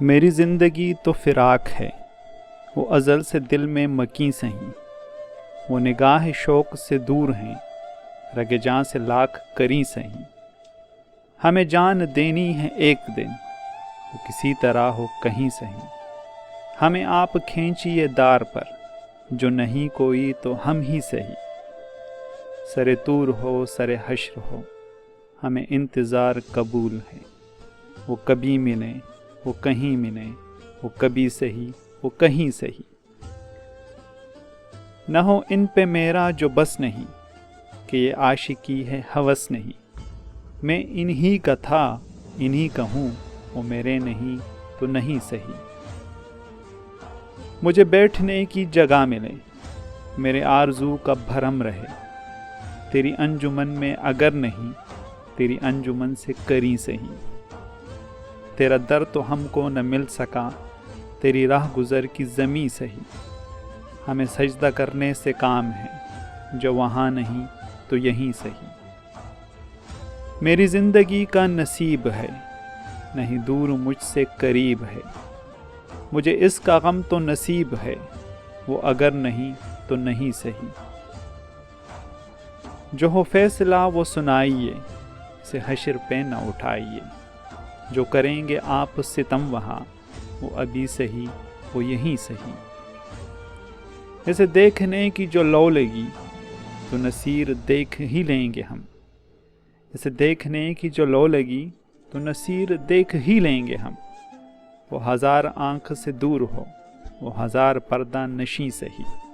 میری زندگی تو فراق ہے، وہ ازل سے دل میں مکیں سہیں، وہ نگاہ شوق سے دور ہیں، رگ جاں سے لاکھ کریں سہیں۔ ہمیں جان دینی ہے ایک دن، وہ کسی طرح ہو کہیں سہیں۔ ہمیں آپ کھینچیے دار پر، جو نہیں کوئی تو ہم ہی سہی۔ سر طور ہو سر حشر ہو، ہمیں انتظار قبول ہے۔ وہ کبھی ملیں وہ کہیں ملیں، وہ کبھی سہی وہ کہیں سہی۔ نہ ہو ان پہ میرا جو بس نہیں، کہ یہ عاشقی ہے ہوس نہیں۔ میں انہی کا تھا انہی کا ہوں، وہ میرے نہیں تو نہیں سہی۔ مجھے بیٹھنے کی جگہ ملے، میرے آرزو کا بھرم رہے۔ تیری انجمن میں اگر نہیں، تیری انجمن سے کریں سہی۔ تیرا در تو ہم کو نہ مل سکا، تیری راہ گزر کی زمیں سہی۔ ہمیں سجدہ کرنے سے کام ہے، جو وہاں نہیں تو یہیں سہی۔ میری زندگی کا نصیب ہے، نہیں دور مجھ سے قریب ہے۔ مجھے اس کا غم تو نصیب ہے، وہ اگر نہیں تو نہیں سہی۔ جو ہو فیصلہ وہ سنائیے، اسے حشر پہ نہ اٹھائیے۔ جو کریں گے آپ ستم وہاں، وہ ابھی سہی وہ یہیں سہی۔ اسے دیکھنے کی جو لو لگی، تو نصیر دیکھ ہی لیں گے ہم۔ اسے دیکھنے کی جو لو لگی، تو نصیر دیکھ ہی لیں گے ہم۔ وہ ہزار آنکھ سے دور ہو، وہ ہزار پردہ نشیں سہی۔